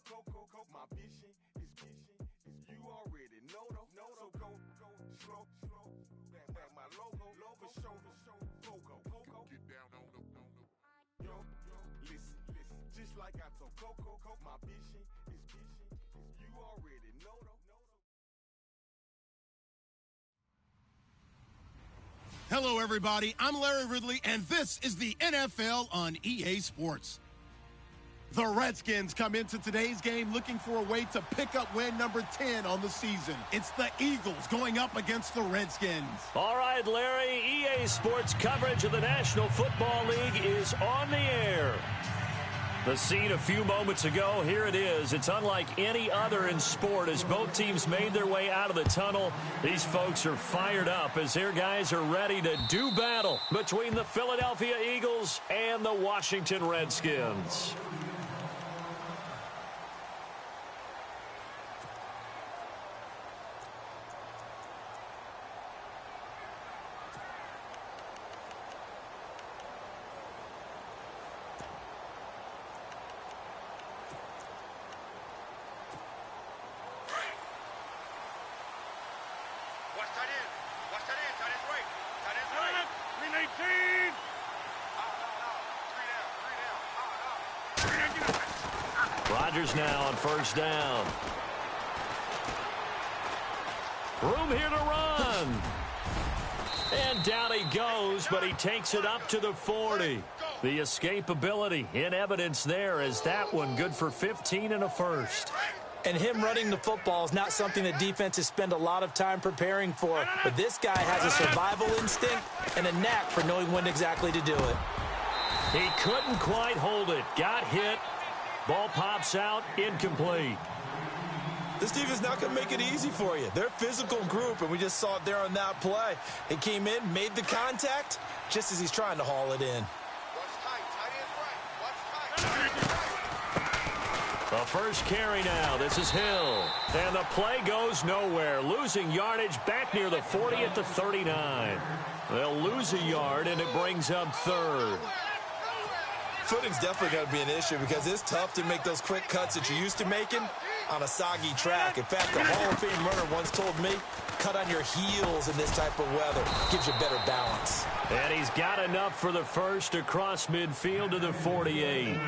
My vision is you already know so go slow back my logo for show go get down on the yo listen just like I told Coco my vision is you already know Hello, everybody. I'm Larry Ridley, and this is the NFL on EA Sports. The Redskins come into today's game looking for a way to pick up win number 10 on the season. It's the Eagles going up against the Redskins. All right, Larry, EA Sports coverage of the National Football League is on the air. The scene a few moments ago, here it is. It's unlike any other in sport as both teams made their way out of the tunnel. These folks are fired up as their guys are ready to do battle between the Philadelphia Eagles and the Washington Redskins. Rodgers now on first down. Room here to run. And down he goes, but he takes it up to the 40. The escapability in evidence there as that one good for 15 and a first. And him running the football is not something that defenses spend a lot of time preparing for. But this guy has a survival instinct and a knack for knowing when exactly to do it. He couldn't quite hold it. Got hit. Ball pops out, incomplete. This defense not going to make it easy for you. They're a physical group, and we just saw it there on that play. He came in, made the contact, just as he's trying to haul it in. The first carry now. This is Hill. And the play goes nowhere. Losing yardage back near the 40 at the 39. They'll lose a yard, and it brings up third. Footing's definitely going to be an issue because it's tough to make those quick cuts that you're used to making on a soggy track. In fact, a Hall of Fame runner once told me, cut on your heels in this type of weather. Gives you better balance. And he's got enough for the first across midfield to the 48.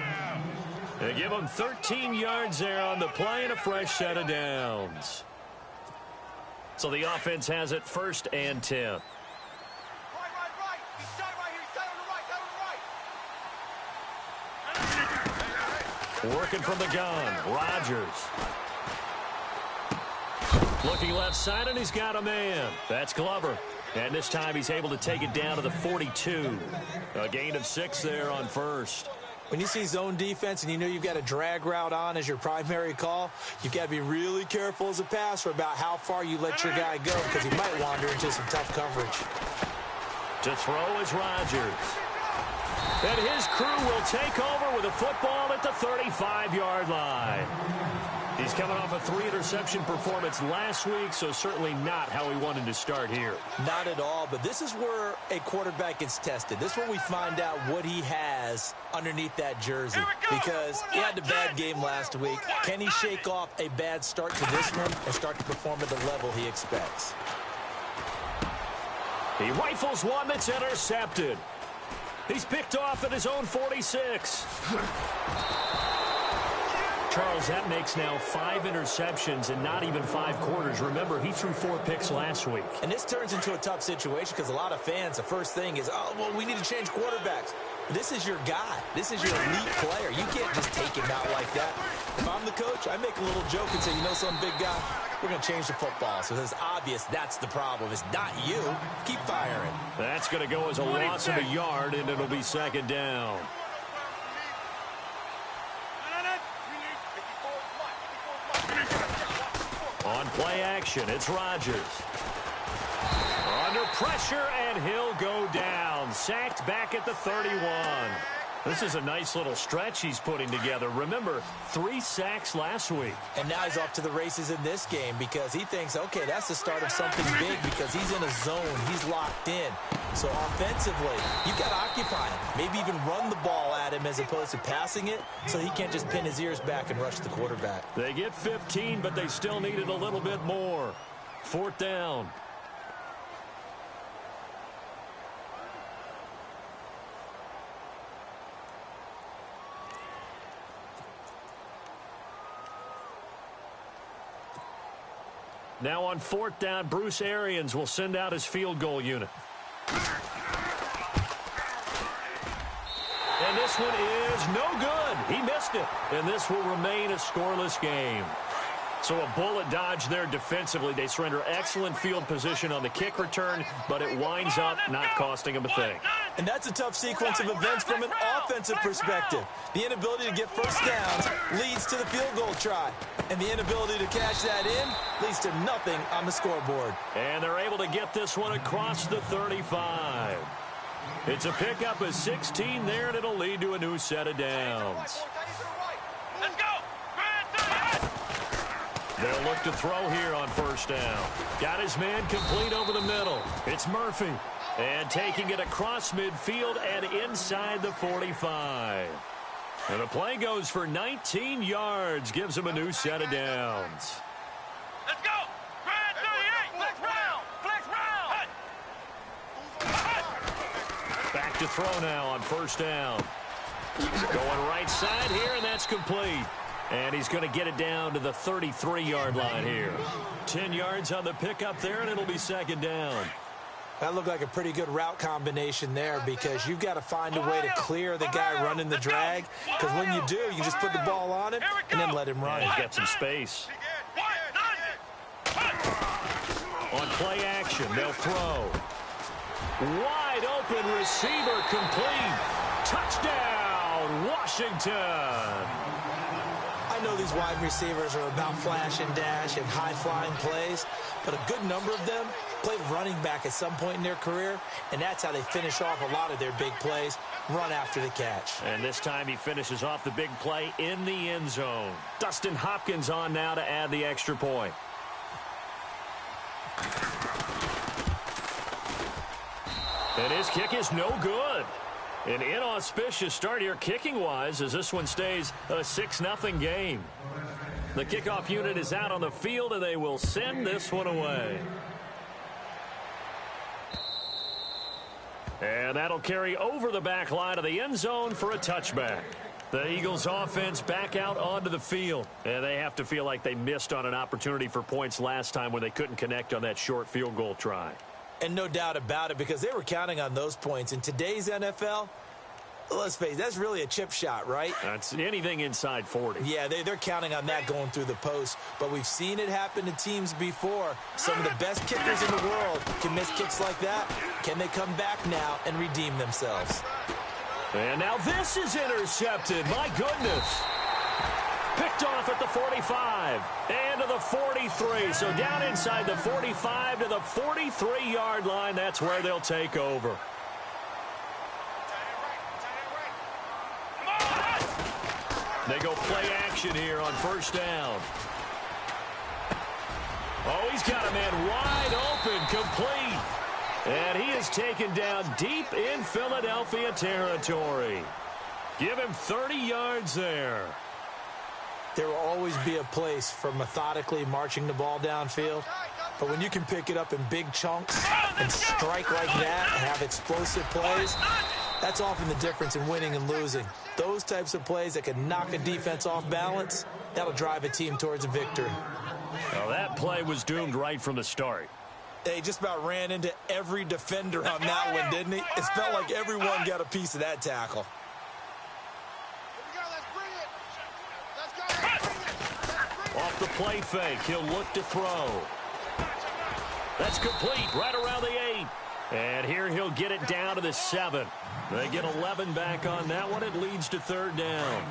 They give him 13 yards there on the play and a fresh set of downs. So the offense has it first and 10. Working from the gun, Rodgers. Looking left side, and he's got a man. That's Glover. And this time he's able to take it down to the 42. A gain of 6 there on first. When you see zone defense and you know you've got a drag route on as your primary call, you've got to be really careful as a passer about how far you let your guy go because he might wander into some tough coverage. To throw is Rodgers. And his crew will take over with a football at the 35-yard line. He's coming off a 3-interception performance last week, so certainly not how he wanted to start here. Not at all, but this is where a quarterback gets tested. This is where we find out what he has underneath that jersey. Because he had a bad game last week. Can he shake off a bad start to this one and start to perform at the level he expects? He rifles one that's intercepted. He's picked off at his own 46. Charles, that makes now 5 interceptions in not even 5 quarters. Remember, he threw 4 picks last week. And this turns into a tough situation because a lot of fans, the first thing is, oh, well, we need to change quarterbacks. This is your guy. This is your elite player. You can't just take him out like that. If I'm the coach, I make a little joke and say, you know something, big guy? We're going to change the football. So it's obvious that's the problem. It's not you. Keep firing. That's going to go as a loss of a yard, and it'll be second down. On play action, it's Rodgers. Under pressure, and he'll go down. Sacked back at the 31. This is a nice little stretch he's putting together. Remember, 3 sacks last week. And now he's off to the races in this game because he thinks, okay, that's the start of something big because he's in a zone. He's locked in. So offensively, you've got to occupy him. Maybe even run the ball at him as opposed to passing it so he can't just pin his ears back and rush the quarterback. They get 15, but they still needed a little bit more. 4th down. Now on 4th down, Bruce Arians will send out his field goal unit. And this one is no good. He missed it. And this will remain a scoreless game. So a bullet dodge there defensively. They surrender excellent field position on the kick return, but it winds up not costing them a thing. And that's a tough sequence of events from an offensive perspective. The inability to get first downs leads to the field goal try. And the inability to cash that in leads to nothing on the scoreboard. And they're able to get this one across the 35. It's a pickup of 16 there, and it'll lead to a new set of downs. Let's go! They'll look to throw here on 1st down. Got his man complete over the middle. It's Murphy. And taking it across midfield and inside the 45. And the play goes for 19 yards. Gives him a new set of downs. Let's go! Grand 38! Flex round! Flex round! Back to throw now on 1st down. Going right side here, and that's complete. And he's going to get it down to the 33-yard line here. 10 yards on the pickup there, and it'll be 2nd down. That looked like a pretty good route combination there because you've got to find a way to clear the guy running the drag. Because when you do, you just put the ball on him and then let him run. Yeah, he's got some space. On play action, they'll throw. Wide open receiver complete. Touchdown, Washington. I know these wide receivers are about flash and dash and high-flying plays, but a good number of them played running back at some point in their career, and that's how they finish off a lot of their big plays, run after the catch. And this time he finishes off the big play in the end zone. Dustin Hopkins on now to add the extra point. And his kick is no good. An inauspicious start here kicking-wise as this one stays a 6-0 game. The kickoff unit is out on the field, and they will send this one away. And that'll carry over the back line of the end zone for a touchback. The Eagles offense back out onto the field. And they have to feel like they missed on an opportunity for points last time when they couldn't connect on that short field goal try. And no doubt about it, because they were counting on those points. In today's NFL, let's face it, that's really a chip shot, right? That's anything inside 40. Yeah, they're counting on that going through the post. But we've seen it happen to teams before. Some of the best kickers in the world can miss kicks like that. Can they come back now and redeem themselves? And now this is intercepted. My goodness. Picked off at the 45 and to the 43. So down inside the 45 to the 43-yard line. That's where they'll take over. They go play action here on 1st down. Oh, he's got a man wide open, complete. And he is taken down deep in Philadelphia territory. Give him 30 yards there. There will always be a place for methodically marching the ball downfield. But when you can pick it up in big chunks and strike like that and have explosive plays, that's often the difference in winning and losing. Those types of plays that can knock a defense off balance, that'll drive a team towards a victory. Well, that play was doomed right from the start. They just about ran into every defender on that one, didn't he? It felt like everyone got a piece of that tackle. Off the play fake, he'll look to throw. That's complete, right around the 8. And here he'll get it down to the 7. They get 11 back on that one. It leads to 3rd down.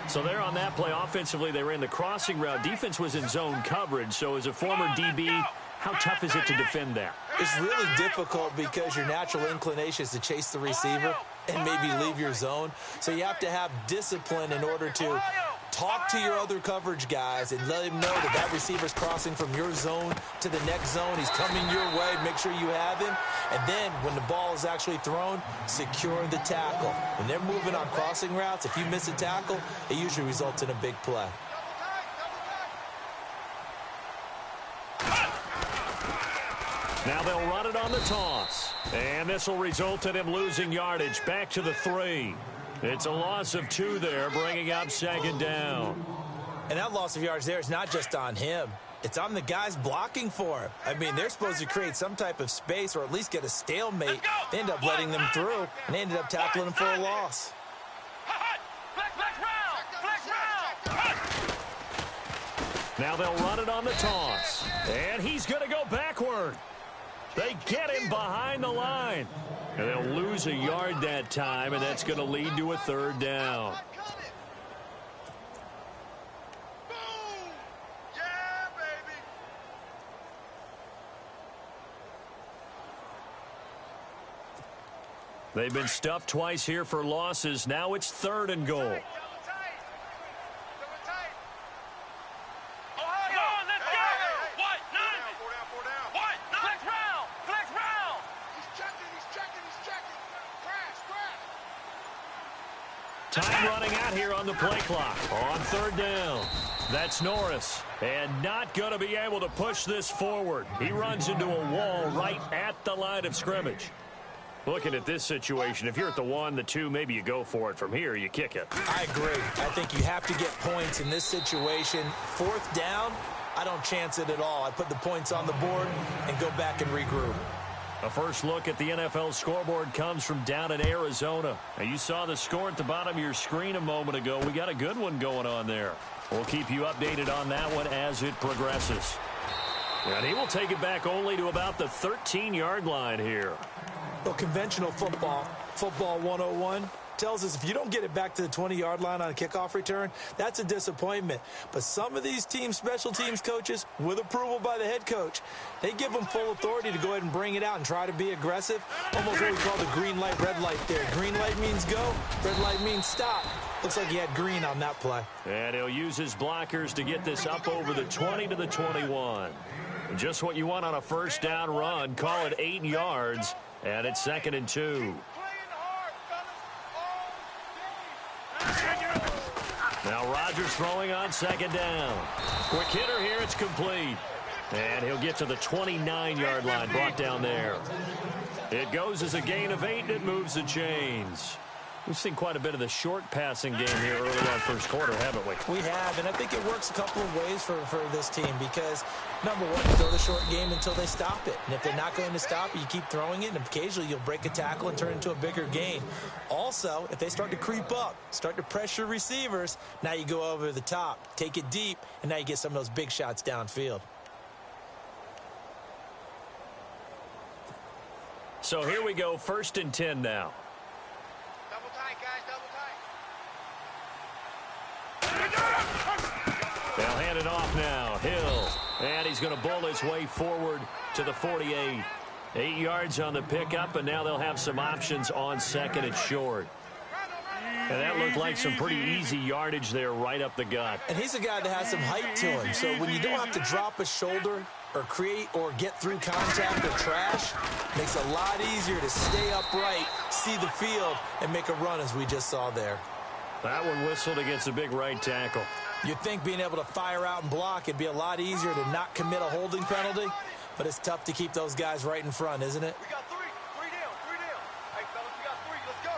So there on that play, offensively, they ran the crossing route. Defense was in zone coverage, so as a former DB, How tough is it to defend that? It's really difficult because your natural inclination is to chase the receiver and maybe leave your zone. So you have to have discipline in order to talk to your other coverage guys and let him know that that receiver's crossing from your zone to the next zone. He's coming your way. Make sure you have him. And then when the ball is actually thrown, secure the tackle. When they're moving on crossing routes, if you miss a tackle, it usually results in a big play. Now they'll run it on the toss. And this will result in him losing yardage back to the 3. It's a loss of 2 there, bringing up second down. And that loss of yards there is not just on him. It's on the guys blocking for him. I mean, they're supposed to create some type of space or at least get a stalemate. They end up letting them through, and they ended up tackling him for a loss. Now they'll run it on the toss. And he's going to go backward. They get him behind the line. And they'll lose a yard that time, and that's going to lead to a third down. They've been stuffed twice here for losses. Now it's 3rd and goal. Time running out here on the play clock. On 3rd down. That's Norris. And not going to be able to push this forward. He runs into a wall right at the line of scrimmage. Looking at this situation, if you're at the 1, the 2, maybe you go for it. From here, you kick it. I agree. I think you have to get points in this situation. 4th down, I don't chance it at all. I put the points on the board and go back and regroup. A first look at the NFL scoreboard comes from down in Arizona. Now, you saw the score at the bottom of your screen a moment ago. We got a good one going on there. We'll keep you updated on that one as it progresses. And he will take it back only to about the 13-yard line here. Well, conventional football 101, tells us if you don't get it back to the 20-yard line on a kickoff return, that's a disappointment. But some of these teams, special teams coaches, with approval by the head coach, they give them full authority to go ahead and bring it out and try to be aggressive. Almost what we call the green light, red light there. Green light means go, red light means stop. Looks like he had green on that play. And he'll use his blockers to get this up over the 20 to the 21. Just what you want on a first down run. Call it 8 yards, and it's 2nd and 2. Now Rodgers throwing on 2nd down. Quick hitter here, it's complete. And he'll get to the 29-yard line, brought down there. It goes as a gain of 8, and it moves the chains. We've seen quite a bit of the short passing game here early on first quarter, haven't we? We have, and I think it works a couple of ways for this team because, number one, you throw the short game until they stop it. And if they're not going to stop it, you keep throwing it, and occasionally you'll break a tackle and turn it into a bigger gain. Also, if they start to creep up, start to pressure receivers, now you go over the top, take it deep, and now you get some of those big shots downfield. So here we go, 1st and 10 now. Double tight, guys, double tight. They'll hand it off now. Hill. And he's going to bowl his way forward to the 48. 8 yards on the pickup, and now they'll have some options on 2nd and short. And that looked like some pretty easy yardage there right up the gut. And he's a guy that has some height to him. So when you don't have to drop a shoulder or create or get through contact or trash, makes it a lot easier to stay upright, see the field, and make a run as we just saw there. That one whistled against a big right tackle. You'd think being able to fire out and block, it'd be a lot easier to not commit a holding penalty, but it's tough to keep those guys right in front, isn't it? We got three down. Hey, fellas, we got 3. Let's go.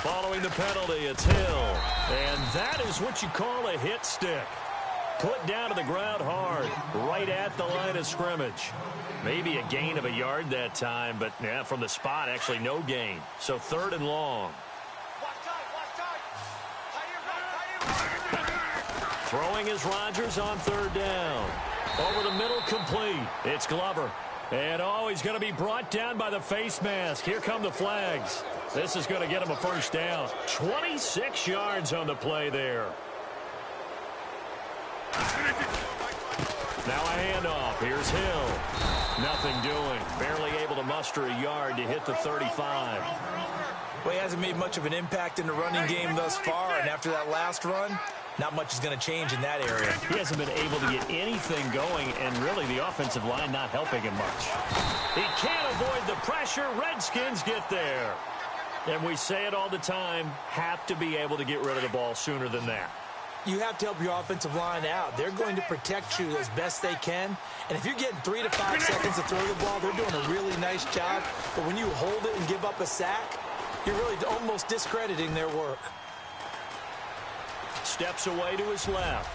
Following the penalty, it's Hill. And that is what you call a hit stick. Put down to the ground hard, right at the line of scrimmage. Maybe a gain of a yard that time, but yeah, from the spot, actually no gain. So 3rd and long. Throwing is Rodgers on 3rd down. Over the middle, complete. It's Glover. And he's going to be brought down by the face mask. Here come the flags. This is going to get him a first down. 26 yards on the play there. Now a handoff. Here's Hill. Nothing doing. Barely able to muster a yard to hit the 35. Well, he hasn't made much of an impact in the running game thus far, and after that last run, not much is going to change in that area. He hasn't been able to get anything going, and really the offensive line not helping him much. He can't avoid the pressure. Redskins get there. And we say it all the time, have to be able to get rid of the ball sooner than that. You have to help your offensive line out. They're going to protect you as best they can. And if you're getting 3 to 5 seconds to throw the ball, they're doing a really nice job. But when you hold it and give up a sack, you're really almost discrediting their work. Steps away to his left.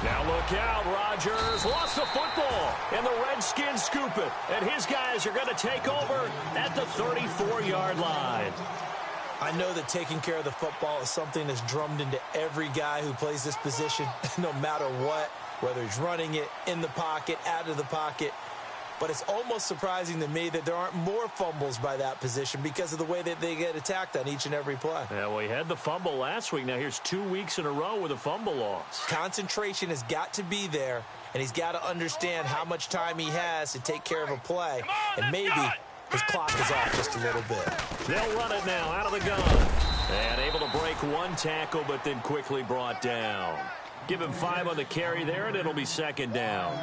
Now look out, Rodgers lost the football, and the Redskins scoop it. And his guys are going to take over at the 34-yard line. I know that taking care of the football is something that's drummed into every guy who plays this position, no matter what, whether he's running it, in the pocket, out of the pocket. But it's almost surprising to me that there aren't more fumbles by that position because of the way that they get attacked on each and every play. Yeah, well, he had the fumble last week. Now here's 2 weeks in a row with a fumble loss. Concentration has got to be there, and he's got to understand how much time he has to take care of a play. And maybe his clock is off just a little bit. They'll run it now out of the gun. And able to break one tackle, but then quickly brought down. Give him 5 on the carry there, and it'll be second down.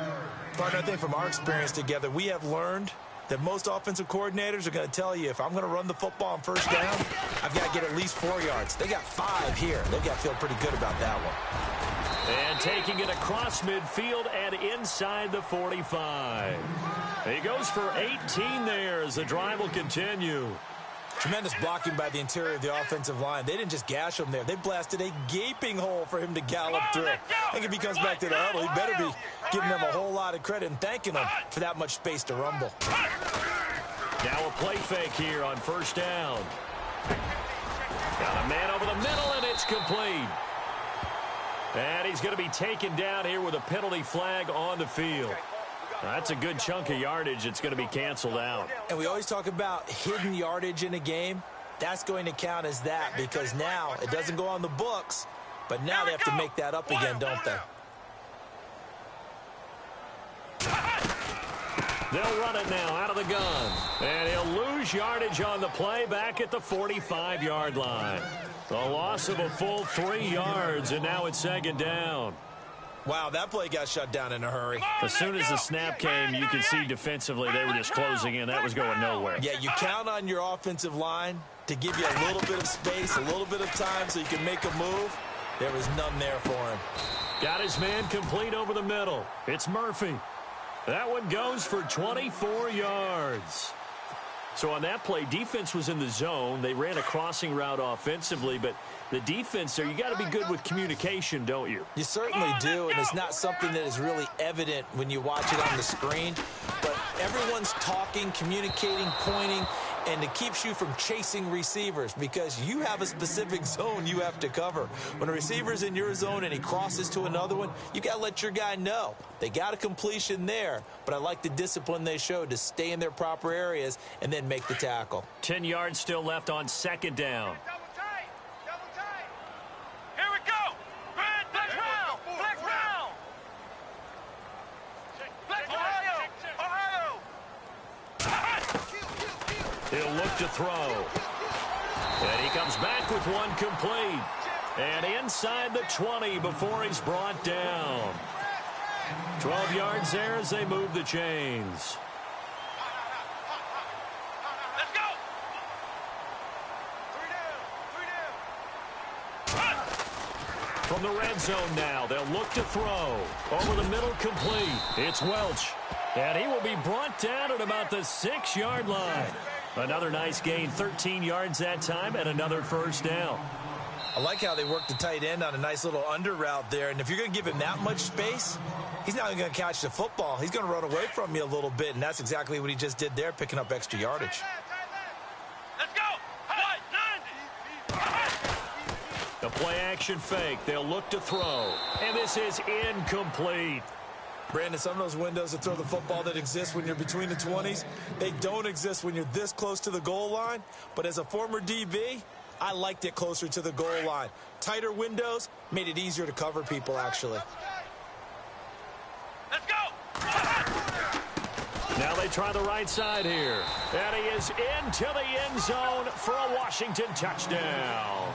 Partner, I think from our experience together, we have learned that most offensive coordinators are going to tell you, if I'm going to run the football on first down, I've got to get at least 4 yards. They got 5 here. They've got to feel pretty good about that one. And taking it across midfield and inside the 45. He goes for 18 there as the drive will continue. Tremendous blocking by the interior of the offensive line. They didn't just gash him there. They blasted a gaping hole for him to gallop through. I think if he comes back to the huddle, he better be giving them a whole lot of credit and thanking them for that much space to rumble. Now a play fake here on first down. Got a man over the middle, and it's complete. And he's going to be taken down here with a penalty flag on the field. That's a good chunk of yardage. It's going to be canceled out. And we always talk about hidden yardage in a game. That's going to count as that because now it doesn't go on the books, but now they have to make that up again, don't they? They'll run it now out of the gun. And he'll lose yardage on the play back at the 45-yard line. The loss of a full 3 yards, and now it's second down. Wow, that play got shut down in a hurry. As soon as the snap came, you could see defensively they were just closing in. That was going nowhere. Yeah, you count on your offensive line to give you a little bit of space, a little bit of time so you can make a move. There was none there for him. Got his man complete over the middle. It's Murphy. That one goes for 24 yards. So on that play, defense was in the zone. They ran a crossing route offensively, but the defense there, you got to be good with communication, don't you? You certainly do, and it's not something that is really evident when you watch it on the screen. But everyone's talking, communicating, pointing, and it keeps you from chasing receivers because you have a specific zone you have to cover. When a receiver's in your zone and he crosses to another one, you got to let your guy know. They got a completion there, but I like the discipline they showed to stay in their proper areas and then make the tackle. 10 yards still left on second down. Double tight. Here we go. Flex round. Flex round. Ohio. He'll look to throw. And he comes back with one complete. And inside the 20 before he's brought down. 12 yards there as they move the chains. Let's go. 3 down. From the red zone now, they'll look to throw. Over the middle, complete. It's Welch. And he will be brought down at about the 6-yard line. Another nice gain, 13 yards that time, and another first down. I like how they worked the tight end on a nice little under route there. And if you're going to give him that much space, he's not going to catch the football. He's going to run away from you a little bit, and that's exactly what he just did there, picking up extra yardage. Let's go. The play-action fake. They'll look to throw. And this is incomplete. Brandon, some of those windows to throw the football that exist when you're between the 20s, they don't exist when you're this close to the goal line. But as a former DB, I liked it closer to the goal line. Tighter windows made it easier to cover people, actually. Let's go! Now they try the right side here. And he is into the end zone for a Washington touchdown.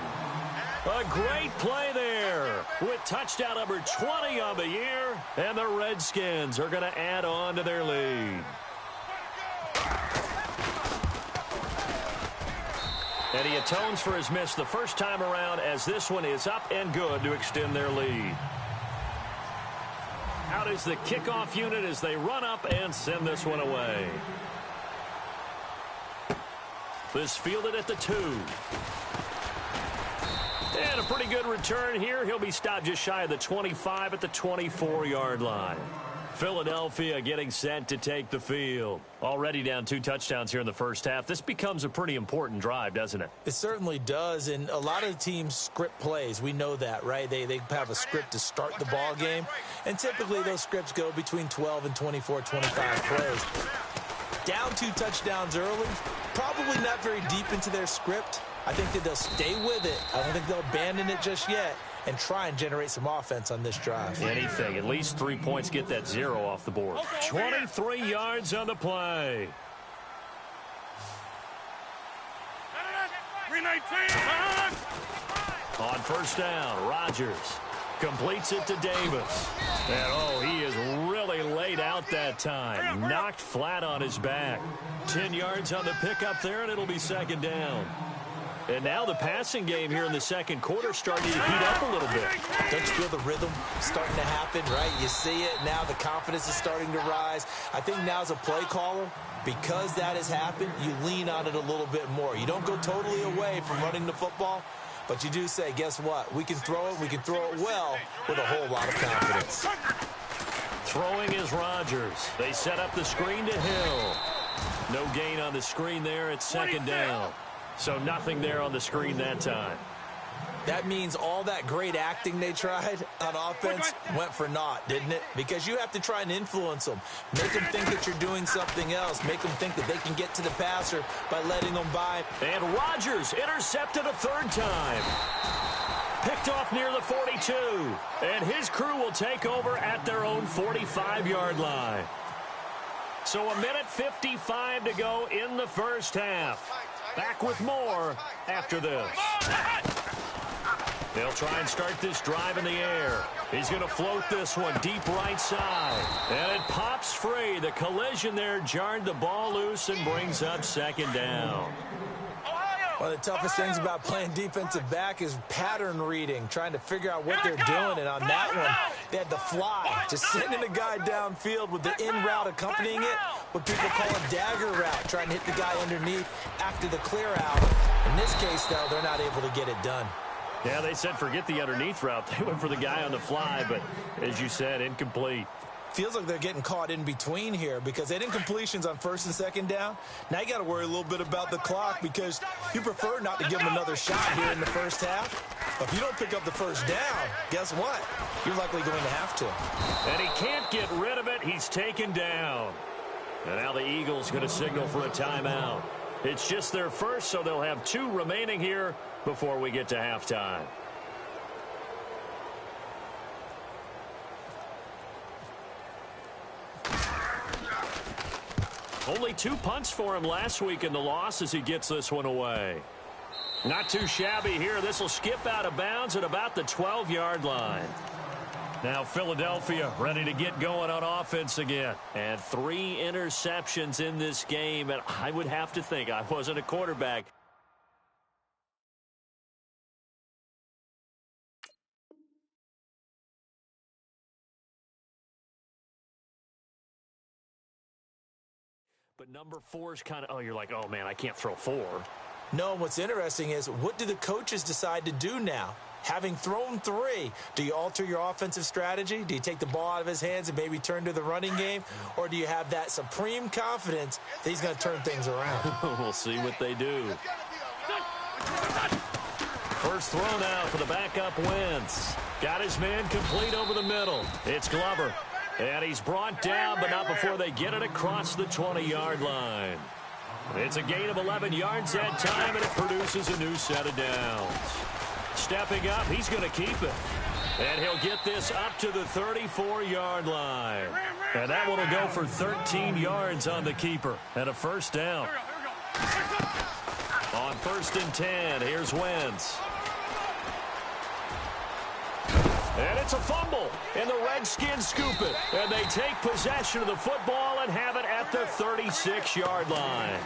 A great play there with touchdown number 20 on the year. And the Redskins are going to add on to their lead. And he atones for his miss the first time around as this one is up and good to extend their lead. Out is the kickoff unit as they run up and send this one away. This fielded at the 2. And a pretty good return here. He'll be stopped just shy of the 25 at the 24-yard line. Philadelphia getting set to take the field. Already down 2 touchdowns here in the first half. This becomes a pretty important drive, doesn't it? It certainly does, and a lot of teams script plays. We know that, right? They have a script to start the ball game, and typically those scripts go between 12 and 24, 25 plays. Down 2 touchdowns early, probably not very deep into their script. I think that they'll stay with it. I don't think they'll abandon it just yet and try and generate some offense on this drive. Anything. At least 3 points, get that 0 off the board. 23 yards on the play. 319. On first down, Rodgers completes it to Davis. And, oh, he is really laid out that time. Knocked flat on his back. 10 yards on the pickup there, and it'll be second down. And now the passing game here in the second quarter starting to heat up a little bit. Don't you feel the rhythm starting to happen, right? You see it. Now the confidence is starting to rise. I think now as a play caller, because that has happened, you lean on it a little bit more. You don't go totally away from running the football, but you do say, guess what? We can throw it. We can throw it well with a whole lot of confidence. Throwing is Rodgers. They set up the screen to Hill. No gain on the screen there. It's second down. So nothing there on the screen that time. That means all that great acting they tried on offense went for naught, didn't it? Because you have to try and influence them. Make them think that you're doing something else. Make them think that they can get to the passer by letting them by. And Rodgers intercepted a third time. Picked off near the 42. And his crew will take over at their own 45-yard line. So 1:55 to go in the first half. Back with more after this. They'll try and start this drive in the air. He's going to float this one deep right side. And it pops free. The collision there jarred the ball loose and brings up second down. One of the toughest things about playing defensive back is pattern reading, trying to figure out what they're doing. And on that one, they had the fly, just sending a guy downfield with the in route accompanying it, what people call a dagger route, trying to hit the guy underneath after the clear out. In this case, though, they're not able to get it done. Yeah, they said forget the underneath route. They went for the guy on the fly, but as you said, incomplete. Feels like they're getting caught in between here because they had incompletions on first and second down. Now you got to worry a little bit about the clock because you prefer not to give them another shot here in the first half. But if you don't pick up the first down, guess what? You're likely going to have to. And he can't get rid of it. He's taken down. And now the Eagles going to signal for a timeout. It's just their first, so they'll have 2 remaining here before we get to halftime. Only 2 punts for him last week in the loss as he gets this one away. Not too shabby here. This will skip out of bounds at about the 12-yard line. Now Philadelphia ready to get going on offense again. And 3 interceptions in this game. And I would have to think, I wasn't a quarterback, but number 4 is kind of, oh, you're like, oh, man, I can't throw 4. No, what's interesting is what do the coaches decide to do now? Having thrown 3, do you alter your offensive strategy? Do you take the ball out of his hands and maybe turn to the running game? Or do you have that supreme confidence that he's going to turn things around? We'll see what they do. First throw now for the backup Wentz. Got his man complete over the middle. It's Glover. And he's brought down, but not before they get it across the 20-yard line. It's a gain of 11 yards that time, and it produces a new set of downs. Stepping up, he's going to keep it. And he'll get this up to the 34-yard line. And that one will go for 13 yards on the keeper and a first down. On 1st and 10, here's Wentz. And it's a fumble, and the Redskins scoop it. And they take possession of the football and have it at the 36-yard line.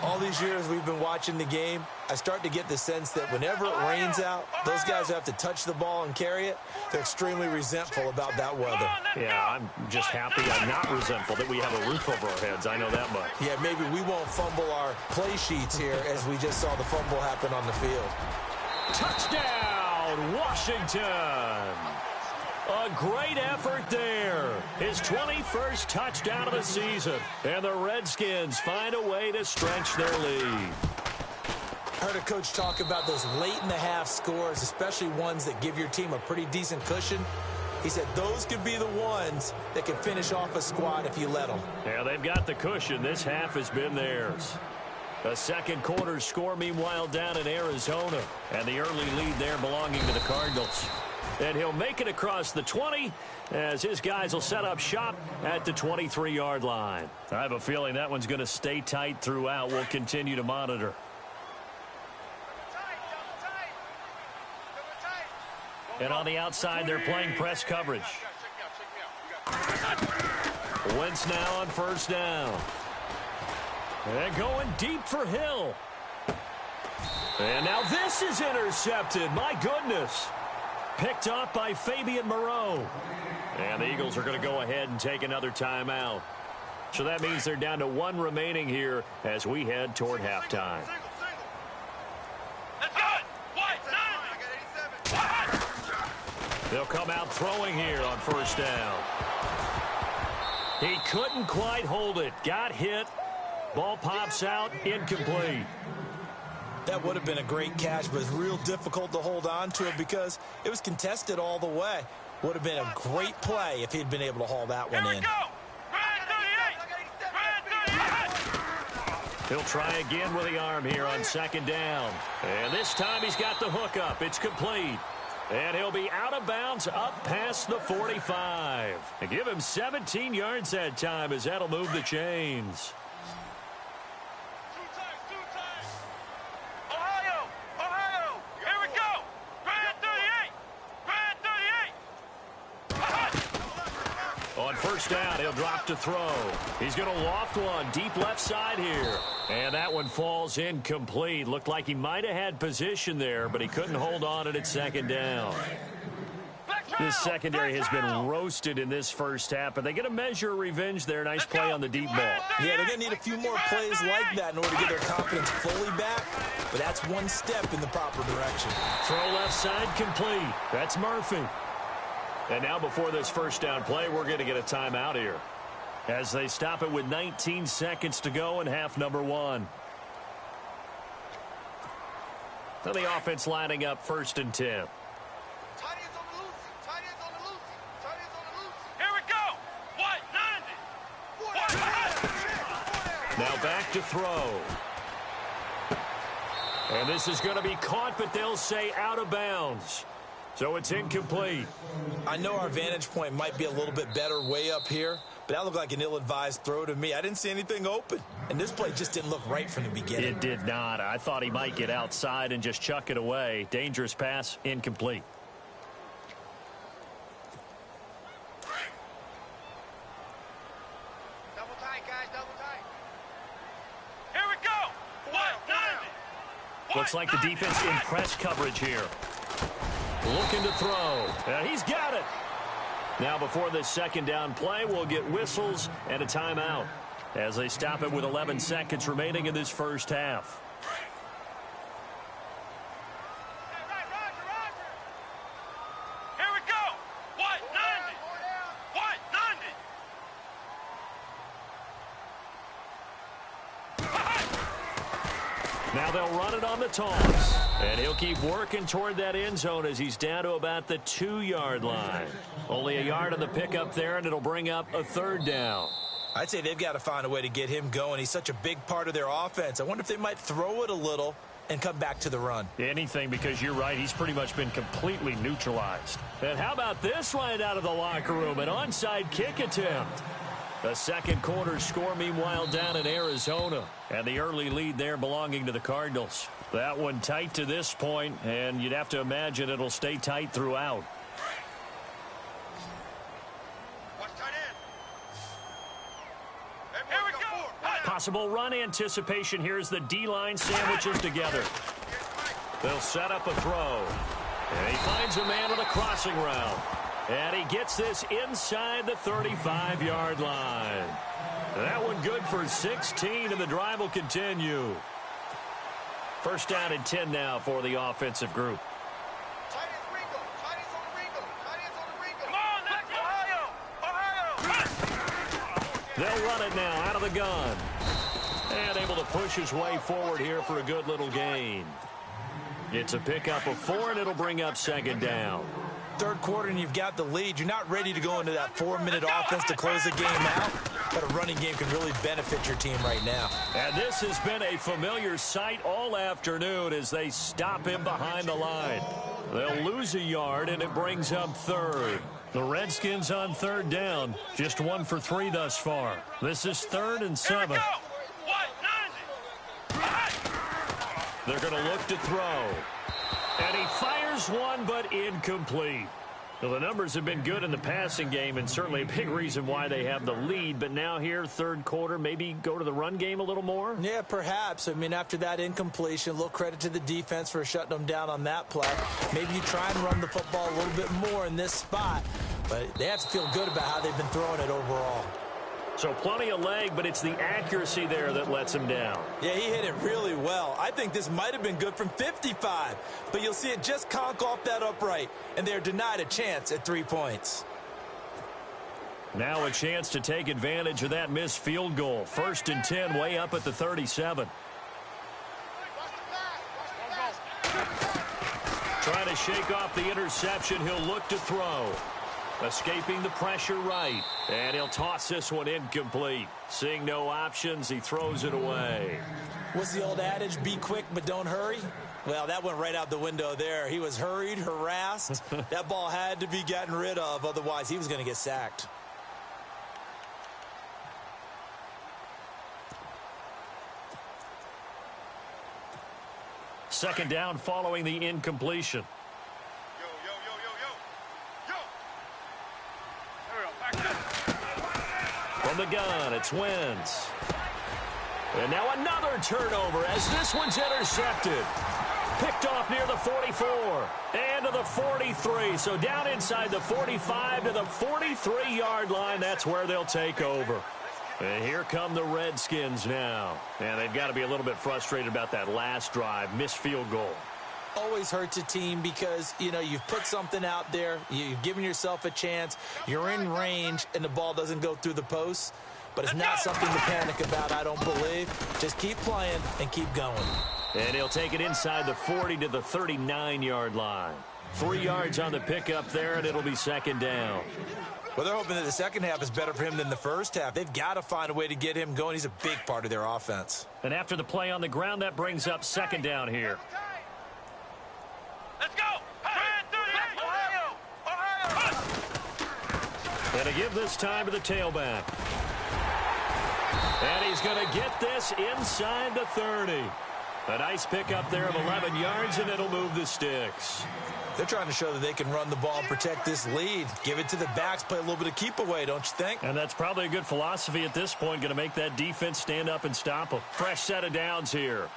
All these years we've been watching the game, I start to get the sense that whenever it rains out, those guys who have to touch the ball and carry it, they're extremely resentful about that weather. Yeah, I'm just happy I'm not resentful that we have a roof over our heads. I know that much. Yeah, maybe we won't fumble our play sheets here as we just saw the fumble happen on the field. Touchdown, Washington! A great effort there. His 21st touchdown of the season. And the Redskins find a way to stretch their lead. I heard a coach talk about those late-in-the-half scores, especially ones that give your team a pretty decent cushion. He said those could be the ones that can finish off a squad if you let them. Yeah, they've got the cushion. This half has been theirs. The second quarter score, meanwhile, down in Arizona. And the early lead there belonging to the Cardinals. And he'll make it across the 20 as his guys will set up shop at the 23-yard line. I have a feeling that one's going to stay tight throughout. We'll continue to monitor. And on the outside, they're playing press coverage. Wentz now on 1st down. And going deep for Hill. And now this is intercepted. My goodness. Picked off by Fabian Moreau. And the Eagles are going to go ahead and take another timeout. So that means they're down to 1 remaining here as we head toward halftime. They'll come out throwing here on 1st down. He couldn't quite hold it. Got hit. Ball pops out. Incomplete. That would have been a great catch, but it's real difficult to hold on to it because it was contested all the way. Would have been a great play if he'd been able to haul that one in. He'll try again with the arm here on 2nd down. And this time he's got the hook up. It's complete. And he'll be out of bounds up past the 45. And give him 17 yards that time as that'll move the chains. On 1st down, he'll drop to throw. He's going to loft one deep left side here. And that one falls incomplete. Looked like he might have had position there, but he couldn't hold on it at 2nd down. This secondary has been roasted in this first half, but they get a measure of revenge there. Nice play on the deep ball. Yeah, they're going to need a few more plays like that in order to get their confidence fully back, but that's one step in the proper direction. Throw left side complete. That's Murphy. And now before this 1st down play, we're going to get a timeout here as they stop it with 19 seconds to go in half number 1. So the offense lining up 1st and 10. Here we go. What? 90. Now back to throw. And this is going to be caught, but they'll say out of bounds. So it's incomplete. I know our vantage point might be a little bit better way up here, but that looked like an ill-advised throw to me. I didn't see anything open, and this play just didn't look right from the beginning. It did not. I thought he might get outside and just chuck it away. Dangerous pass, incomplete. Double tight, guys, double tight. Here we go. What? 90. Looks like the defense in press coverage here. Looking to throw. And he's got it. Now before this 2nd down play, we'll get whistles and a timeout as they stop it with 11 seconds remaining in this first half. Here we go. What? 90. What? 90. Now they'll run it on the toss. And he'll keep working toward that end zone as he's down to about the 2-yard line. Only a yard on the pickup there, and it'll bring up a 3rd down. I'd say they've got to find a way to get him going. He's such a big part of their offense. I wonder if they might throw it a little and come back to the run. Anything, because you're right, he's pretty much been completely neutralized. And how about this line out of the locker room? An onside kick attempt. The second quarter score, meanwhile, down in Arizona. And the early lead there belonging to the Cardinals. That one tight to this point, and you'd have to imagine it'll stay tight throughout. Here we go. Possible run anticipation here as the D-line sandwiches together. They'll set up a throw. And he finds a man with a crossing route. And he gets this inside the 35-yard line. That one good for 16, and the drive will continue. First down and 10 now for the offensive group. Come on, let's Ohio. They'll run it now out of the gun. And able to push his way forward here for a good little gain. It's a pickup of 4, and it'll bring up second down. Third quarter and you've got the lead. You're not ready to go into that 4-minute offense to close the game out, but a running game can really benefit your team right now. And this has been a familiar sight all afternoon as they stop him behind the line. They'll lose a yard, and it brings up third. The Redskins on third down, just 1 for 3 thus far. This is 3rd and 7. They're going to look to throw. And he fires one, but incomplete. Well, the numbers have been good in the passing game, and certainly a big reason why they have the lead. But now here, third quarter, maybe go to the run game a little more? Yeah, perhaps. I mean, after that incompletion, a little credit to the defense for shutting them down on that play. Maybe you try and run the football a little bit more in this spot. But they have to feel good about how they've been throwing it overall. So plenty of leg, but it's the accuracy there that lets him down. Yeah, he hit it really well. I think this might have been good from 55. But you'll see it just conk off that upright, and they're denied a chance at 3 points. Now a chance to take advantage of that missed field goal. 1st and 10, way up at the 37. Trying to shake off the interception. He'll look to throw. Escaping the pressure right. And he'll toss this one incomplete. Seeing no options, he throws it away. What's the old adage? Be quick, but don't hurry? Well, that went right out the window there. He was hurried, harassed. That ball had to be gotten rid of. Otherwise, he was going to get sacked. Second down following the incompletion. From the gun, it's Wentz. And now another turnover as this one's intercepted. Picked off near the 44 and to the 43. So down inside the 45 to the 43-yard line. That's where they'll take over. And here come the Redskins now. And they've got to be a little bit frustrated about that last drive. Missed field goal. Always hurts a team because, you know, you've put something out there. You've given yourself a chance. You're in range, and the ball doesn't go through the posts. But it's not something to panic about, I don't believe. Just keep playing and keep going. And he'll take it inside the 40 to the 39-yard line. 3 yards on the pickup there, and it'll be second down. Well, they're hoping that the second half is better for him than the first half. They've got to find a way to get him going. He's a big part of their offense. And after the play on the ground, that brings up second down here. Let's go! Ohio! And to give this time to the tailback. And he's going to get this inside the 30. A nice pickup there of 11 yards, and it'll move the sticks. They're trying to show that they can run the ball and protect this lead. Give it to the backs, play a little bit of keep away, don't you think? And that's probably a good philosophy at this point, going to make that defense stand up and stop them. Fresh set of downs here.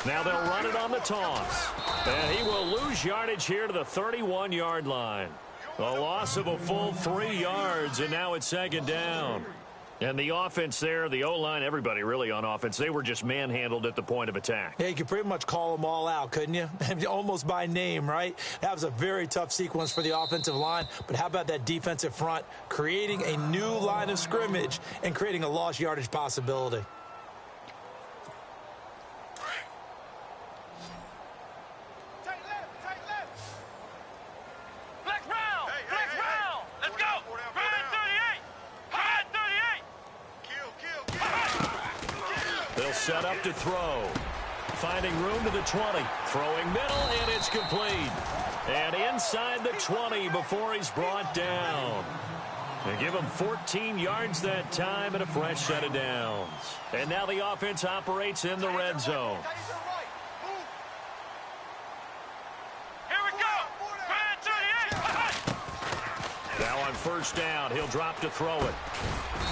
Now they'll run it on the toss. And he will lose yardage here to the 31-yard line. A loss of a full 3 yards, and now it's second down. And the offense there, the O-line, everybody really on offense, they were just manhandled at the point of attack. Yeah, you could pretty much call them all out, couldn't you? Almost by name, right? That was a very tough sequence for the offensive line. But how about that defensive front creating a new line of scrimmage and creating a lost yardage possibility? Flex round! Let's go! He'll set up to throw. Finding room to the 20. Throwing middle, and it's complete. And inside the 20 before he's brought down. They give him 14 yards that time and a fresh set of downs. And now the offense operates in the red zone. Here we go. Now on first down, he'll drop to throw it.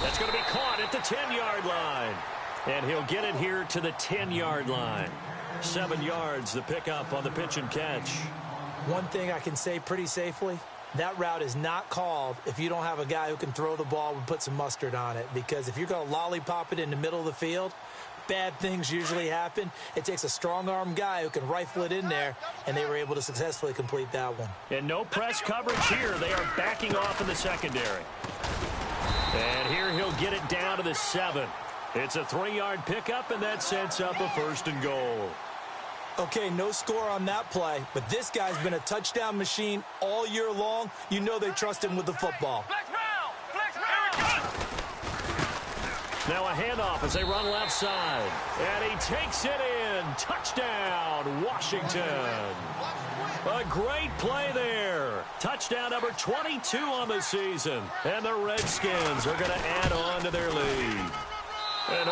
That's going to be caught at the 10-yard line. And he'll get it here to the 10-yard line. 7 yards, the pickup on the pitch and catch. One thing I can say pretty safely, that route is not called if you don't have a guy who can throw the ball and put some mustard on it. Because if you're going to lollipop it in the middle of the field, bad things usually happen. It takes a strong-arm guy who can rifle it in there, and they were able to successfully complete that one. And no press coverage here. They are backing off in the secondary. And here he'll get it down to the 7. It's a 3-yard pickup, and that sets up a 1st and goal. Okay, no score on that play, but this guy's been a touchdown machine all year long. You know they trust him with the football. Flex round. Flex round. Now a handoff as they run left side. And he takes it in. Touchdown, Washington. A great play there. Touchdown number 22 on the season. And the Redskins are going to add on to their lead. And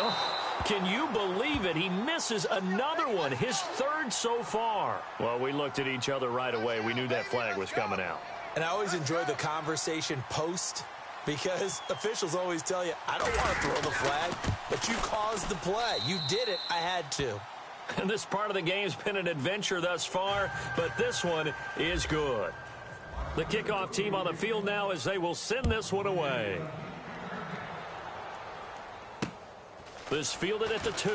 can you believe it? He misses another one, his 3rd so far. Well, we looked at each other right away. We knew that flag was coming out. And I always enjoy the conversation post, because officials always tell you, I don't want to throw the flag, but you caused the play. You did it. I had to. And this part of the game's been an adventure thus far, but this one is good. The kickoff team on the field now as they will send this one away. This fielded at the 2.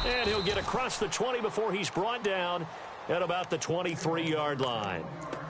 And he'll get across the 20 before he's brought down at about the 23-yard line.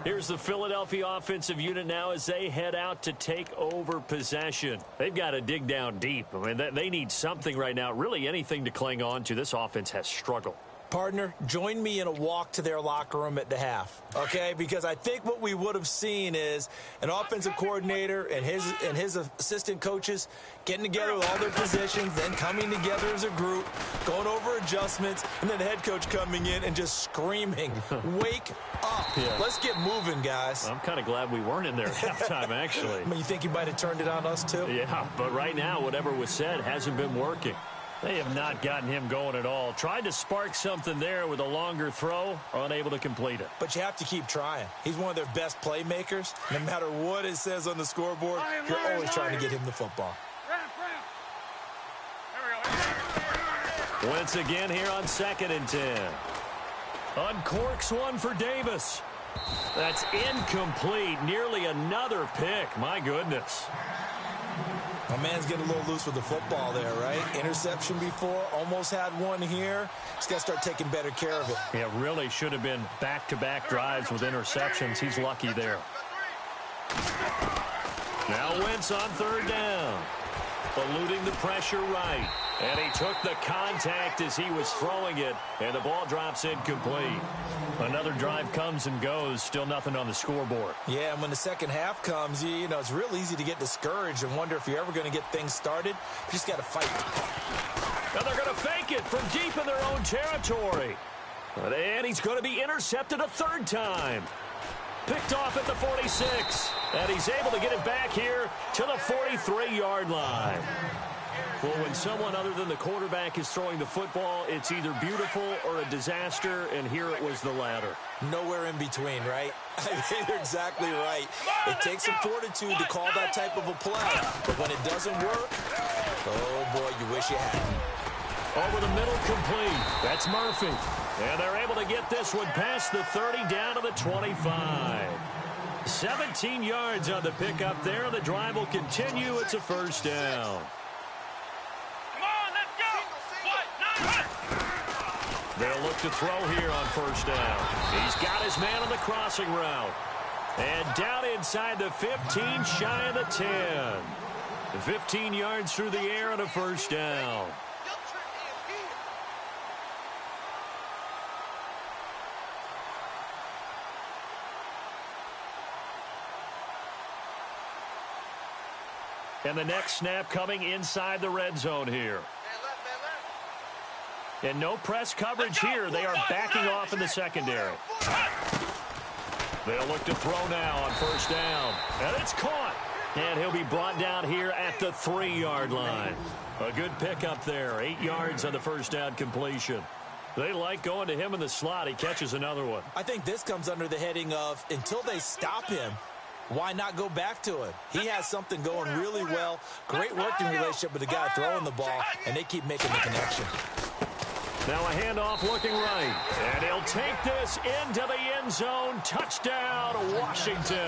Here's the Philadelphia offensive unit now as they head out to take over possession. They've got to dig down deep. I mean, they need something right now, really anything to cling on to. This offense has struggled. Partner, join me in a walk to their locker room at the half, okay? Because I think what we would have seen is an offensive coordinator and his assistant coaches getting together with all their positions, then coming together as a group, going over adjustments, and then the head coach coming in and just screaming, wake up. Yeah. Let's get moving, guys. I'm kind of glad we weren't in there at halftime, actually. I mean, you think you might have turned it on us, too? Yeah, but right now, whatever was said hasn't been working. They have not gotten him going at all. Tried to spark something there with a longer throw, unable to complete it. But you have to keep trying. He's one of their best playmakers. No matter what it says on the scoreboard, you're always trying to get him the football. Once again here on 2nd and 10. Uncorks one for Davis. That's incomplete. Nearly another pick. My goodness. My man's getting a little loose with the football there, right? Interception before, almost had one here. He's got to start taking better care of it. Yeah, really should have been back-to-back drives with interceptions. He's lucky there. Now Wentz on 3rd down. Eluding the pressure right. And he took the contact as he was throwing it, and the ball drops incomplete. Another drive comes and goes, still nothing on the scoreboard. Yeah, and when the second half comes, you know, it's real easy to get discouraged and wonder if you're ever going to get things started. You just got to fight. Now they're going to fake it from deep in their own territory. And he's going to be intercepted a 3rd time. Picked off at the 46. And he's able to get it back here to the 43-yard line. Well, when someone other than the quarterback is throwing the football, it's either beautiful or a disaster, and here it was the latter. Nowhere in between, right? I mean, you're exactly right. It takes some fortitude to call that type of a play. But when it doesn't work, oh, boy, you wish you had. Over the middle, complete. That's Murphy. And they're able to get this one past the 30 down to the 25. 17 yards on the pickup there. The drive will continue. It's a 1st down. They'll look to throw here on 1st down. He's got his man on the crossing route. And down inside the 15, shy of the 10. 15 yards through the air and a 1st down. And the next snap coming inside the red zone here. And no press coverage here. They are backing off in the secondary. They'll look to throw now on first down. And it's caught. And he'll be brought down here at the 3-yard line. A good pickup there. 8 yards on the first down completion. They like going to him in the slot. He catches another one. I think this comes under the heading of until they stop him, why not go back to him? He has something going really well. Great working relationship with the guy throwing the ball, and they keep making the connection. Now a handoff looking right. And he'll take this into the end zone. Touchdown, Washington.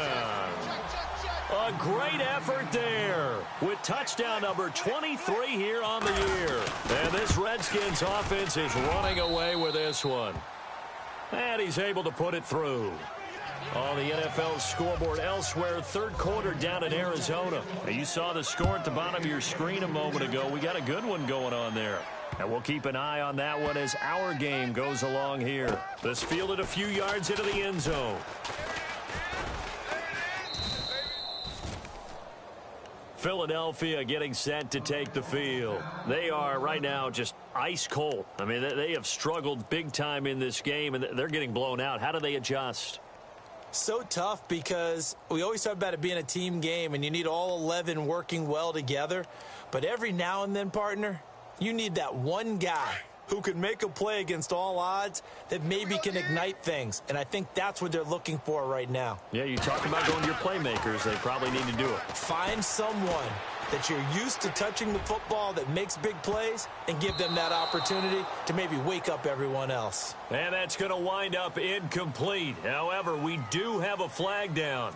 A great effort there with touchdown number 23 here on the year. And this Redskins offense is running away with this one. And he's able to put it through. On the NFL scoreboard elsewhere, third quarter down in Arizona. Now, you saw the score at the bottom of your screen a moment ago. We got a good one going on there. And we'll keep an eye on that one as our game goes along here. This fielded a few yards into the end zone. Philadelphia getting set to take the field. They are right now just ice cold. I mean, they have struggled big time in this game, and they're getting blown out. How do they adjust? So tough because we always talk about it being a team game, and you need all 11 working well together. But every now and then, partner, you need that one guy who can make a play against all odds that maybe can ignite things. And I think that's what they're looking for right now. Yeah, you talk about going to your playmakers. They probably need to do it. Find someone that you're used to touching the football that makes big plays and give them that opportunity to maybe wake up everyone else. And that's going to wind up incomplete. However, we do have a flag down.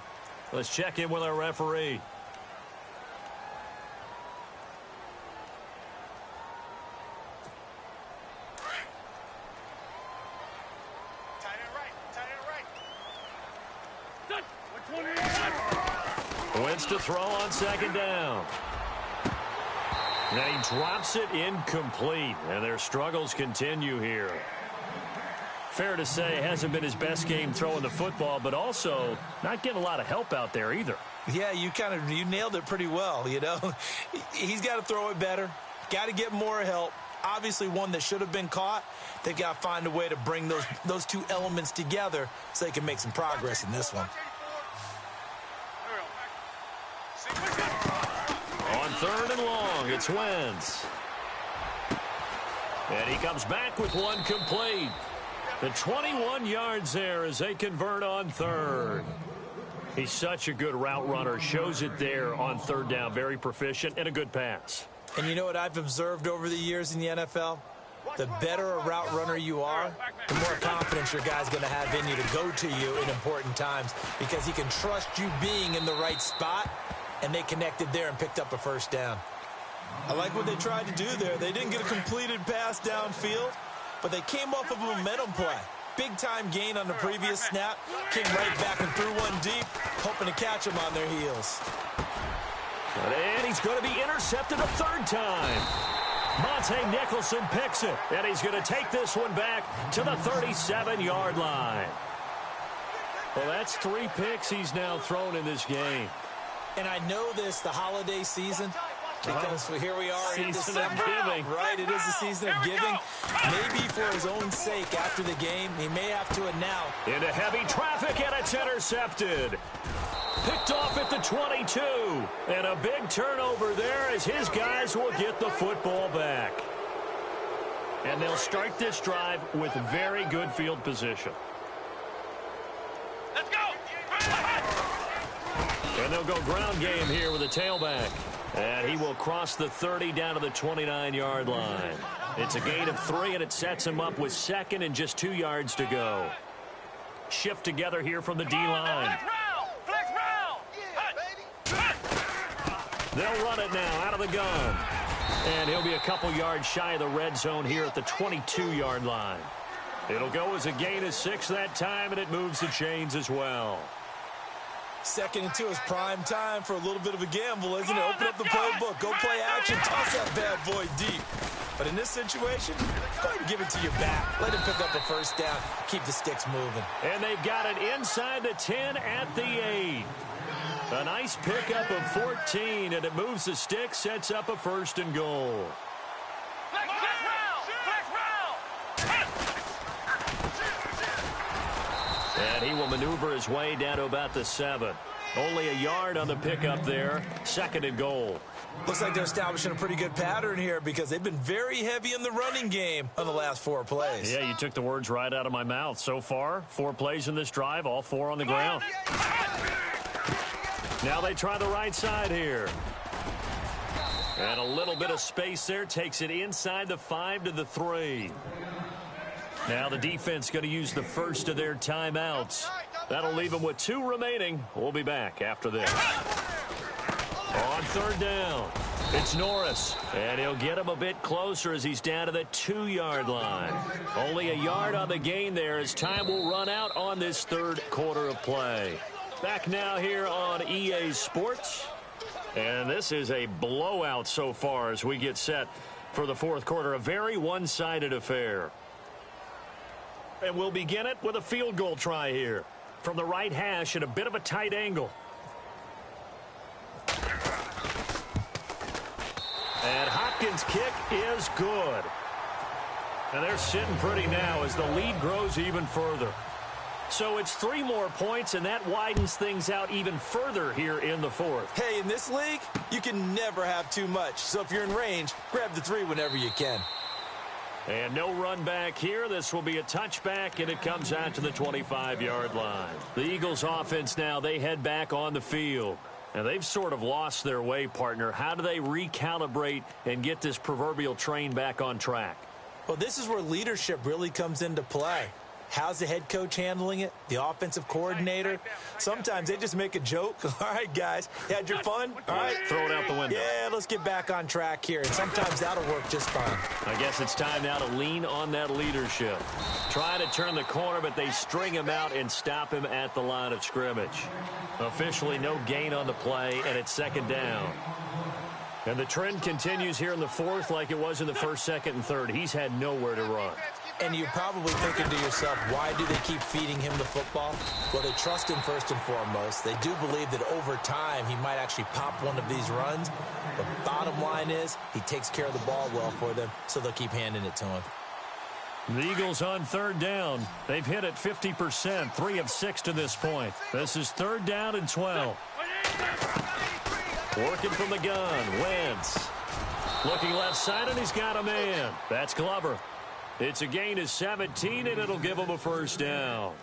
Let's check in with our referee. Wentz to throw on second down. And he drops it incomplete. And their struggles continue here. Fair to say, hasn't been his best game throwing the football, but also not getting a lot of help out there either. Yeah, you nailed it pretty well, you know. He's got to throw it better. Got to get more help. Obviously one that should have been caught. They've got to find a way to bring those two elements together so they can make some progress in this one. On third and long, it's Wentz. And he comes back with one complete. The 21 yards there as they convert on third. He's such a good route runner. Shows it there on third down. Very proficient and a good pass. And you know what I've observed over the years in the NFL? The better a route runner you are, the more confidence your guy's going to have in you to go to you in important times because he can trust you being in the right spot, and they connected there and picked up a first down. I like what they tried to do there. They didn't get a completed pass downfield, but they came off of a momentum play. Big-time gain on the previous snap, came right back and threw one deep, hoping to catch them on their heels. And he's going to be intercepted a third time. Monte Nicholson picks it, and he's going to take this one back to the 37-yard line. Well, that's 3 picks he's now thrown in this game. And I know this, the holiday season, because here we are in December. Giving. Right, it is the season of giving. Maybe for his own sake after the game, he may have to announce. Into heavy traffic, and it's intercepted. Picked off at the 22. And a big turnover there as his guys will get the football back. And they'll start this drive with very good field position. Let's go! And they'll go ground game here with a tailback. And he will cross the 30 down to the 29-yard line. It's a gain of 3, and it sets him up with second and just 2 yards to go. Shift together here from the D-line. Flex round! They'll run it now out of the gun. And he'll be a couple yards shy of the red zone here at the 22-yard line. It'll go as a gain of 6 that time, and it moves the chains as well. 2nd and 2 is prime time for a little bit of a gamble, isn't it? Open up the playbook, go play action, toss that bad boy deep. But in this situation, go ahead and give it to your back. Let him pick up a first down, keep the sticks moving. And they've got it inside the 10 at the 8. A nice pickup of 14, and it moves the stick, sets up a 1st and goal. And he will maneuver his way down to about the 7. Only a yard on the pickup there. 2nd and goal. Looks like they're establishing a pretty good pattern here because they've been very heavy in the running game on the last 4 plays. Yeah, you took the words right out of my mouth. So far, 4 plays in this drive, all 4 on the ground. Now they try the right side here. And a little bit of space there. Takes it inside the 5 to the 3. Now the defense going to use the first of their timeouts. That'll leave them with 2 remaining. We'll be back after this. On 3rd down, it's Norris. And he'll get him a bit closer as he's down to the 2-yard line. Only a yard on the gain there as time will run out on this 3rd quarter of play. Back now here on EA Sports. And this is a blowout so far as we get set for the 4th quarter. A very one-sided affair. And we'll begin it with a field goal try here. From the right hash at a bit of a tight angle. And Hopkins' kick is good. And they're sitting pretty now as the lead grows even further. So it's 3 more points, and that widens things out even further here in the 4th. Hey, in this league, you can never have too much. So if you're in range, grab the 3 whenever you can. And no run back here. This will be a touchback, and it comes out to the 25-yard line. The Eagles offense now, they head back on the field. And they've sort of lost their way, partner. How do they recalibrate and get this proverbial train back on track? Well, this is where leadership really comes into play. How's the head coach handling it? The offensive coordinator? Sometimes they just make a joke. All right, guys, you had your fun? All right. Throw it out the window. Yeah, let's get back on track here. And sometimes that'll work just fine. I guess it's time now to lean on that leadership. Try to turn the corner, but they string him out and stop him at the line of scrimmage. Officially no gain on the play, and it's 2nd down. And the trend continues here in the 4th like it was in the 1st, 2nd, and 3rd. He's had nowhere to run. And you're probably thinking to yourself, why do they keep feeding him the football? Well, they trust him first and foremost. They do believe that over time he might actually pop one of these runs. But bottom line is he takes care of the ball well for them, so they'll keep handing it to him. The Eagles on 3rd down. They've hit it 50%, 3 of 6 to this point. This is 3rd down and 12. Working from the gun, Wentz. Looking left side, and he's got a man. That's Glover. It's a gain of 17, and it'll give him a 1st down.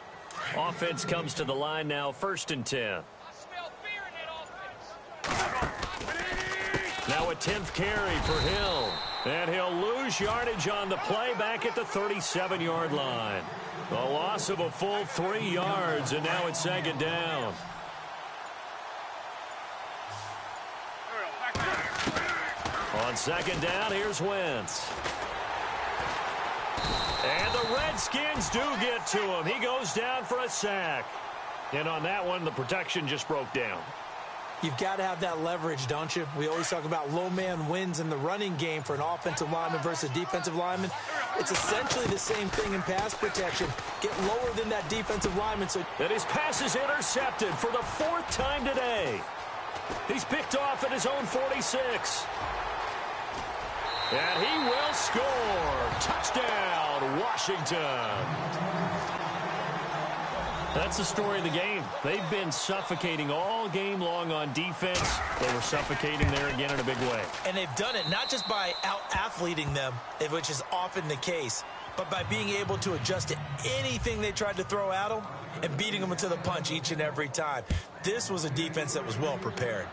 Offense comes to the line now, 1st and 10. Now a 10th carry for Hill. And he'll lose yardage on the play back at the 37-yard line. A loss of a full 3 yards, and now it's 2nd down. On 2nd down, here's Wentz. And the Redskins do get to him. He goes down for a sack. And on that one, the protection just broke down. You've got to have that leverage, don't you? We always talk about low man wins in the running game for an offensive lineman versus a defensive lineman. It's essentially the same thing in pass protection. Get lower than that defensive lineman. And his pass is intercepted for the 4th time today. He's picked off at his own 46. And he will score. Touchdown, Washington. That's the story of the game. They've been suffocating all game long on defense. They were suffocating there again in a big way. And they've done it not just by out-athleting them, which is often the case, but by being able to adjust to anything they tried to throw at them and beating them into the punch each and every time. This was a defense that was well prepared.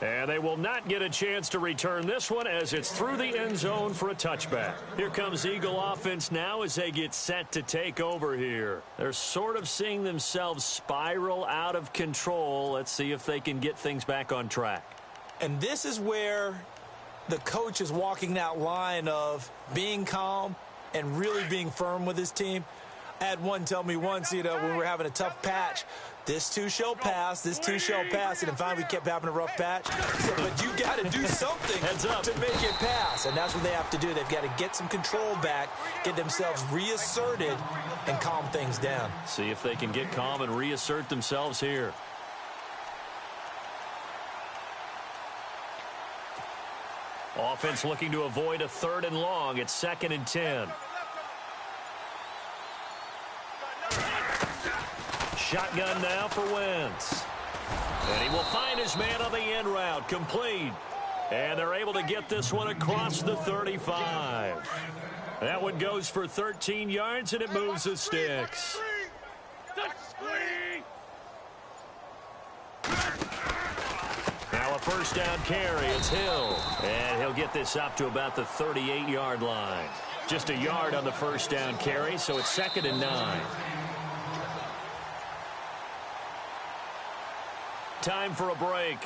And they will not get a chance to return this one as it's through the end zone for a touchback. Here comes Eagle offense now as they get set to take over here. They're sort of seeing themselves spiral out of control. Let's see if they can get things back on track. And this is where the coach is walking that line of being calm and really being firm with his team. I had one tell me once, when we were having a tough patch, This too shall pass. This too shall pass. And finally, we kept having a rough patch. But you got to do something to make it pass. And that's what they have to do. They've got to get some control back, get themselves reasserted, and calm things down. See if they can get calm and reassert themselves here. Offense looking to avoid a 3rd and long. It's 2nd and 10. Shotgun now for Wentz. And he will find his man on the end route. Complete. And they're able to get this one across the 35. That one goes for 13 yards, and it moves the sticks. Now a 1st down carry. It's Hill. And he'll get this up to about the 38-yard line. Just a yard on the 1st down carry, so it's 2nd and 9. Time for a break.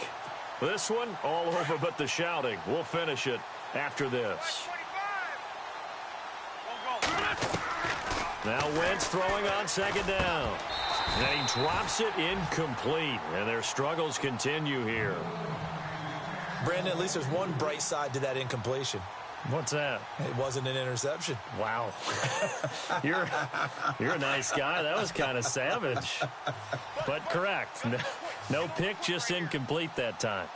This one all over but the shouting. We'll finish it after this. Now Wentz throwing on 2nd down. And he drops it incomplete. And their struggles continue here. Brandon, at least there's one bright side to that incompletion. What's that? It wasn't an interception. Wow. You're a nice guy. That was kind of savage. But correct. No pick, just incomplete that time.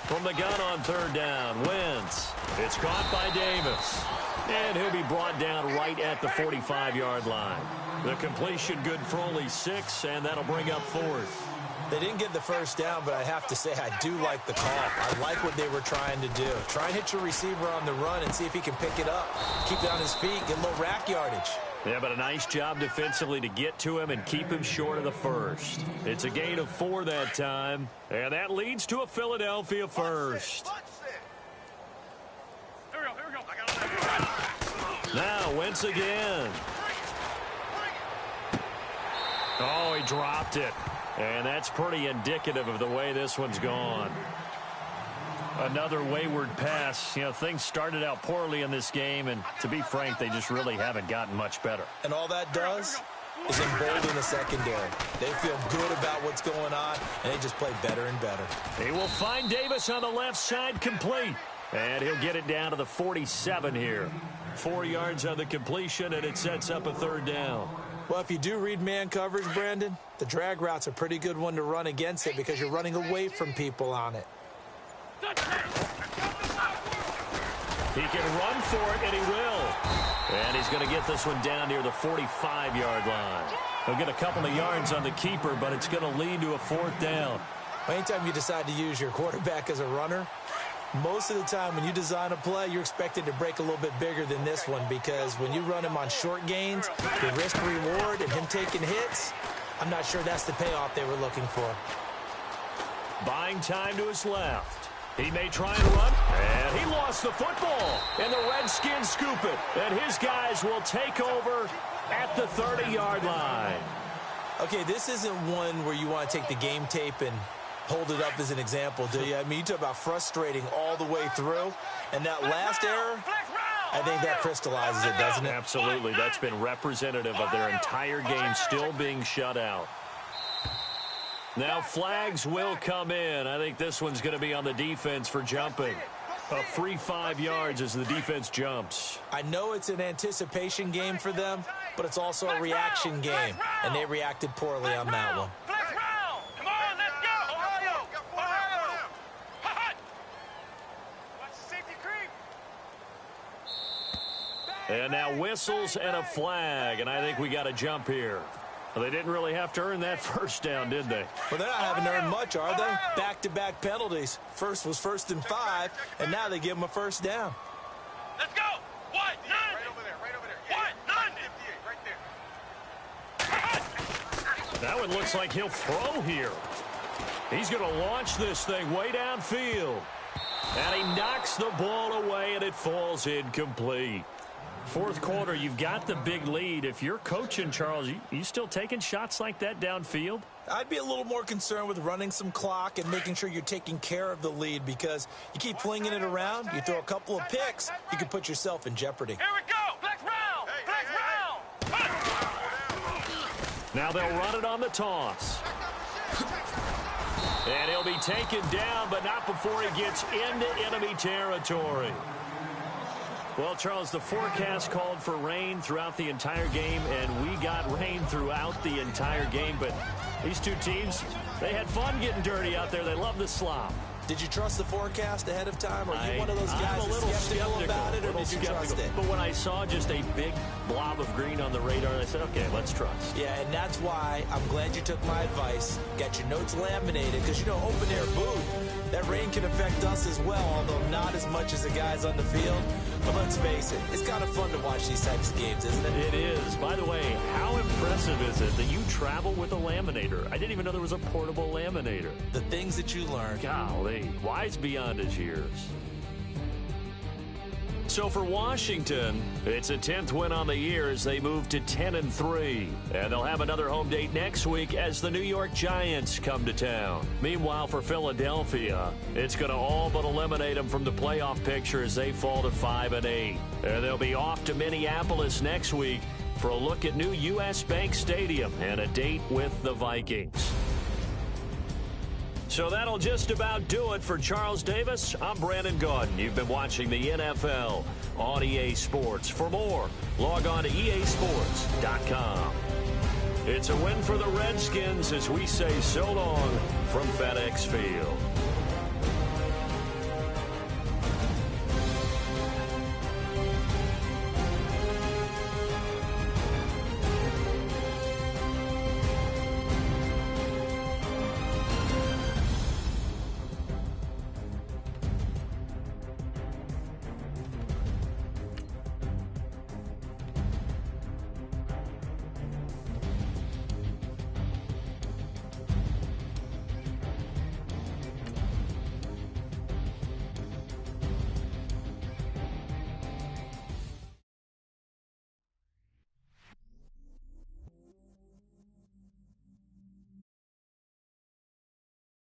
From the gun on 3rd down, Wentz. It's caught by Davis. And he'll be brought down right at the 45-yard line. The completion good for only 6, and that'll bring up 4th. They didn't get the 1st down, but I have to say I do like the call. I like what they were trying to do. Try and hit your receiver on the run and see if he can pick it up. Keep it on his feet, get a little rack yardage. Yeah, but a nice job defensively to get to him and keep him short of the 1st. It's a gain of 4 that time, and that leads to a Philadelphia 1st. Now Wentz again. Oh, he dropped it. And that's pretty indicative of the way this one's gone. Another wayward pass. You know, things started out poorly in this game, and to be frank, they just really haven't gotten much better. And all that does is embolden the secondary. They feel good about what's going on, and they just play better and better. He will find Davis on the left side, complete. And he'll get it down to the 47 here. 4 yards on the completion, and it sets up a 3rd down. Well, if you do read man coverage, Brandon, the drag route's a pretty good one to run against it because you're running away from people on it. He can run for it, and he will. And he's going to get this one down near the 45-yard line. He'll get a couple of yards on the keeper, but it's going to lead to a 4th down. Anytime you decide to use your quarterback as a runner, most of the time when you design a play, you're expected to break a little bit bigger than this one because when you run him on short gains, the risk-reward and him taking hits, I'm not sure that's the payoff they were looking for. Buying time to his left. He may try and run, and he lost the football. And the Redskins scoop it. And his guys will take over at the 30-yard line. Okay, this isn't one where you want to take the game tape and hold it up as an example, do you? I mean, you talk about frustrating all the way through. And that last error, I think that crystallizes it, doesn't it? Absolutely. That's been representative of their entire game still being shut out. Now flags will come in. I think this one's going to be on the defense for jumping. A free 5 yards as the defense jumps. I know it's an anticipation game for them, but it's also a reaction game, and they reacted poorly on that one. And now whistles and a flag, and I think we got a jump here. Well, they didn't really have to earn that 1st down, did they? Well, they're not having to earn much, are they? Back-to-back penalties. First was 1st and 5, and now they give them a 1st down. Let's go! What? Right over there, right over there. What? 58, right there. That one looks like he'll throw here. He's going to launch this thing way downfield. And he knocks the ball away, and it falls incomplete. 4th quarter, you've got the big lead. If you're coaching, Charles, you still taking shots like that downfield? I'd be a little more concerned with running some clock and making sure you're taking care of the lead because you keep flinging it around, you throw a couple of picks, you can put yourself in jeopardy. Here we go! Flex round! Flex round! Now they'll run it on the toss. And he'll be taken down, but not before he gets into enemy territory. Well, Charles, the forecast called for rain throughout the entire game, and we got rain throughout the entire game. But these two teams, they had fun getting dirty out there. They love the slop. Did you trust the forecast ahead of time? Or are you one of those guys I'm a little skeptical about it, or did you trust it? But when I saw just a big blob of green on the radar, I said, okay, let's trust. Yeah, and that's why I'm glad you took my advice. Got your notes laminated, because, you know, open air booth, that rain can affect us as well, although not as much as the guys on the field. But let's face it, it's kind of fun to watch these types of games, isn't it? It is. By the way, how impressive is it that you travel with a laminator? I didn't even know there was a portable laminator. The things that you learn. Golly, wise beyond his years. So for Washington, it's a 10th win on the year as they move to 10-3. And they'll have another home date next week as the New York Giants come to town. Meanwhile, for Philadelphia, it's going to all but eliminate them from the playoff picture as they fall to 5-8. And they'll be off to Minneapolis next week for a look at new U.S. Bank Stadium and a date with the Vikings. So that'll just about do it for Charles Davis. I'm Brandon Gaudin. You've been watching the NFL on EA Sports. For more, log on to easports.com. It's a win for the Redskins as we say so long from FedEx Field.